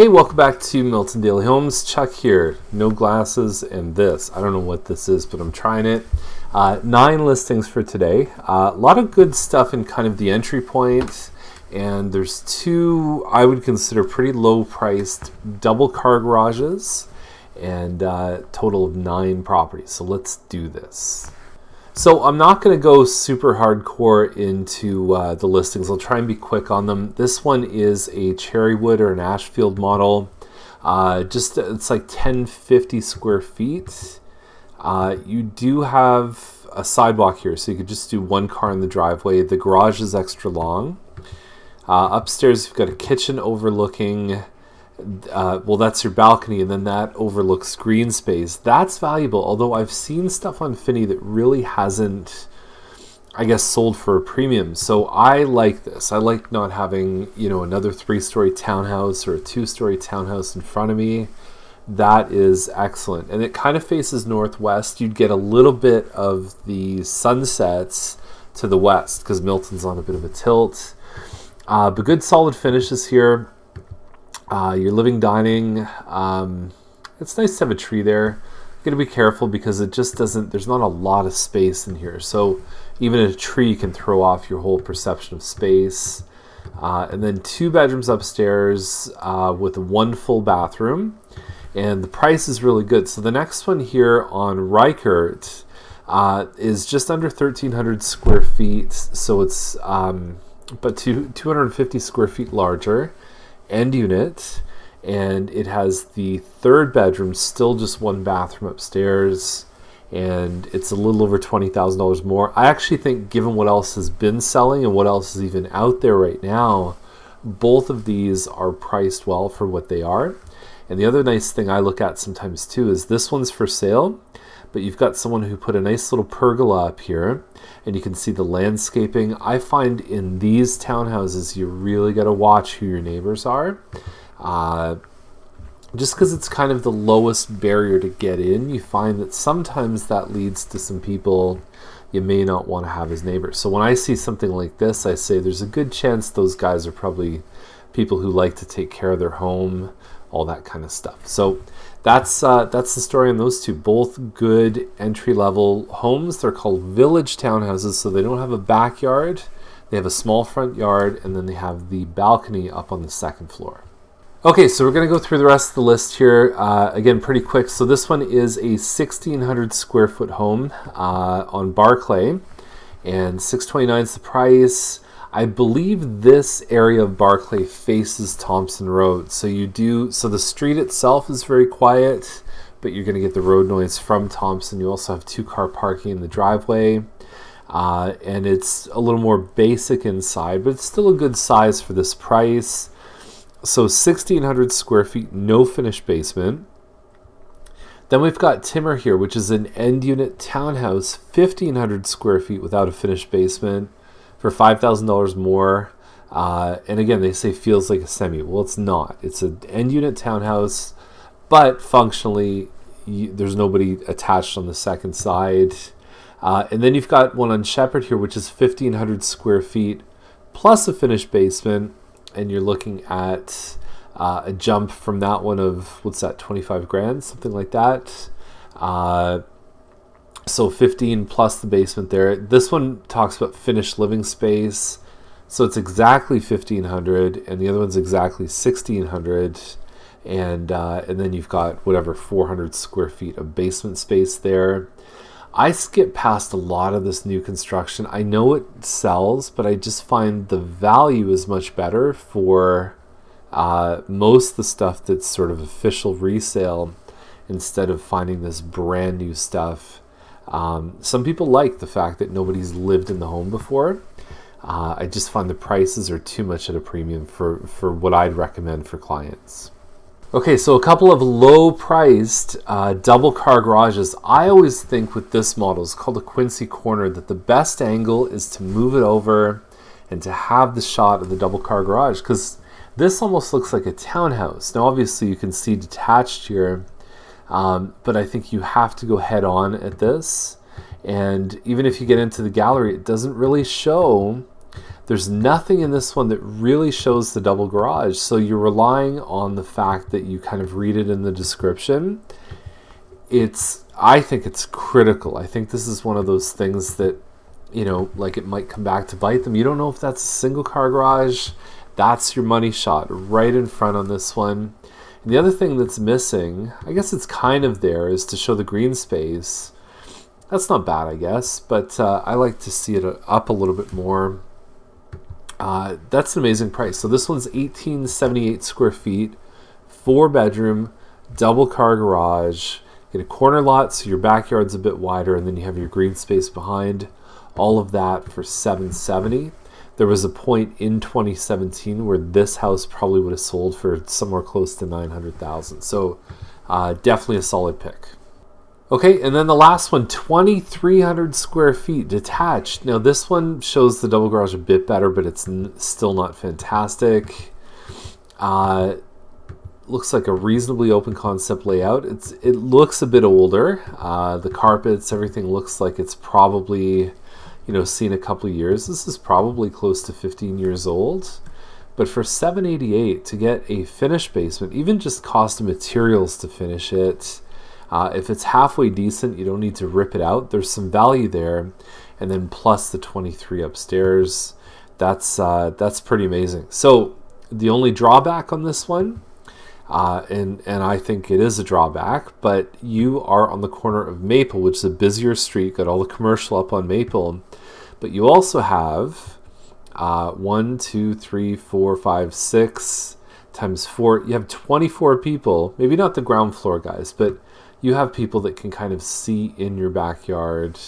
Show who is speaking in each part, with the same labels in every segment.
Speaker 1: Hey, welcome back to Milton Daily Homes. Chuck here. No glasses and this. I don't know what this is, but I'm trying it. 9 listings for today. A lot of good stuff in kind of the entry point. And there's 2 I would consider pretty low priced double car garages and total of 9 properties. So let's do this. So I'm not going to go super hardcore into the listings. I'll try and be quick on them. This one is a Cherrywood or an Ashfield model. It's like 1050 square feet. You do have a sidewalk here, so you could just do 1 car in the driveway. The garage is extra long. Upstairs, you've got a kitchen overlooking. That's your balcony, and then that overlooks green space. That's valuable, although I've seen stuff on Finney that really hasn't, I guess, sold for a premium. So I like this. I like not having, another 3-story townhouse or a 2-story townhouse in front of me. That is excellent. And it kind of faces northwest. You'd get a little bit of the sunsets to the west because Milton's on a bit of a tilt. But good solid finishes here. Your living dining, it's nice to have a tree there. You gotta be careful because it just there's not a lot of space in here. So even a tree can throw off your whole perception of space. And then 2 bedrooms upstairs with 1 full bathroom. And the price is really good. So the next one here on Reichert is just under 1,300 square feet. So it's but 250 square feet larger. End unit, and it has the 3rd bedroom, still just 1 bathroom upstairs, and it's a little over $20,000 more. I actually think, given what else has been selling and what else is even out there right now, both of these are priced well for what they are. And the other nice thing I look at sometimes too is this one's for sale, but you've got someone who put a nice little pergola up here, and you can see the landscaping. I find in these townhouses, you really got to watch who your neighbors are. Just because it's kind of the lowest barrier to get in, you find that sometimes that leads to some people you may not want to have as neighbors. So when I see something like this, I say there's a good chance those guys are probably people who like to take care of their home, all that kind of stuff. So that's the story on those 2. Both good entry-level homes. They're called village townhouses, so they don't have a backyard. They have a small front yard, and then they have the balcony up on the 2nd floor. Okay, so we're going to go through the rest of the list here. Again, pretty quick. So this one is a 1,600 square foot home on Barclay, and $629 is the price. I believe this area of Barclay faces Thompson Road. So the street itself is very quiet, but you're going to get the road noise from Thompson. You also have 2-car parking in the driveway. And it's a little more basic inside, but it's still a good size for this price. So 1,600 square feet, no finished basement. Then we've got Timmer here, which is an end unit townhouse, 1,500 square feet without a finished basement, for $5,000 more. And again, they say feels like a semi. Well, it's not. It's an end unit townhouse, but functionally, there's nobody attached on the second side. And then you've got one on Shepherd here, which is 1,500 square feet plus a finished basement. And you're looking at a jump from that one of, what's that, 25 grand, something like that. So 15 plus the basement there. This one talks about finished living space. So it's exactly 1,500, and the other one's exactly 1,600. And then you've got whatever 400 square feet of basement space there. I skip past a lot of this new construction. I know it sells, but I just find the value is much better for most of the stuff that's sort of official resale instead of finding this brand new stuff. Some people like the fact that nobody's lived in the home before. I just find the prices are too much at a premium for what I'd recommend for clients. Okay, so a couple of low-priced double car garages. I always think with this model, it's called a Quincy Corner, that the best angle is to move it over and to have the shot of the double car garage, because this almost looks like a townhouse. Now, obviously, you can see detached here, but I think you have to go head on at this. And even if you get into the gallery, it doesn't really show There's nothing in this one that really shows the double garage, so you're relying on the fact that you kind of read it in the description. I think it's critical. I think this is one of those things that, like it might come back to bite them. You don't know if that's a single car garage. That's your money shot right in front on this one. And the other thing that's missing, I guess it's kind of there, is to show the green space. That's not bad, I guess, but I like to see it up a little bit more. That's an amazing price. So this one's 1878 square feet, 4-bedroom, double car garage. Get a corner lot, so your backyard's a bit wider, and then you have your green space behind. All of that for $770. There was a point in 2017 where this house probably would have sold for somewhere close to $900,000. So definitely a solid pick. Okay, and then the last one, 2,300 square feet, detached. Now this one shows the double garage a bit better, but it's still not fantastic. Looks like a reasonably open concept layout. It looks a bit older. The carpets, everything looks like it's probably, seen a couple of years. This is probably close to 15 years old. But for $788 to get a finished basement, even just cost of materials to finish it, if it's halfway decent, you don't need to rip it out. There's some value there. And then plus the 23 upstairs, that's pretty amazing. So the only drawback on this one, and I think it is a drawback, but you are on the corner of Maple, which is a busier street, got all the commercial up on Maple, but you also have 1, 2, 3, 4, 5, 6 times 4. You have 24 people, maybe not the ground floor guys, but you have people that can kind of see in your backyard.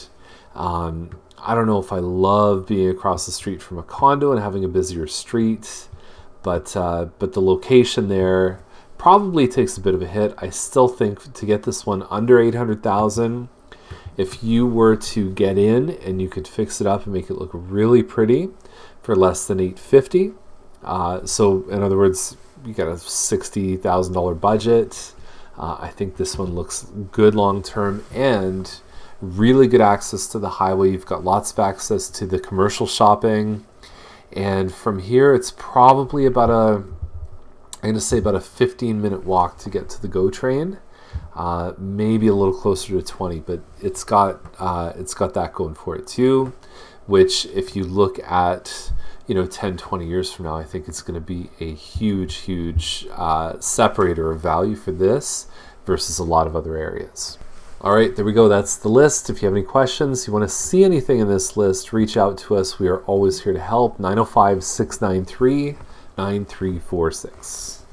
Speaker 1: I don't know if I love being across the street from a condo and having a busier street, but the location there probably takes a bit of a hit. I still think to get this one under $800,000, if you were to get in and you could fix it up and make it look really pretty for less than $850, so in other words, you got a $60,000 budget. I think this one looks good long term and really good access to the highway. You've got lots of access to the commercial shopping, and from here it's probably about a 15-minute walk to get to the GO train. Maybe a little closer to 20, but it's got that going for it too, which if you look at 10, 20 years from now, I think it's going to be a huge separator of value for this versus a lot of other areas. All right, there we go. That's the list. If you have any questions, you want to see anything in this list, reach out to us. We are always here to help. 905-693-9346.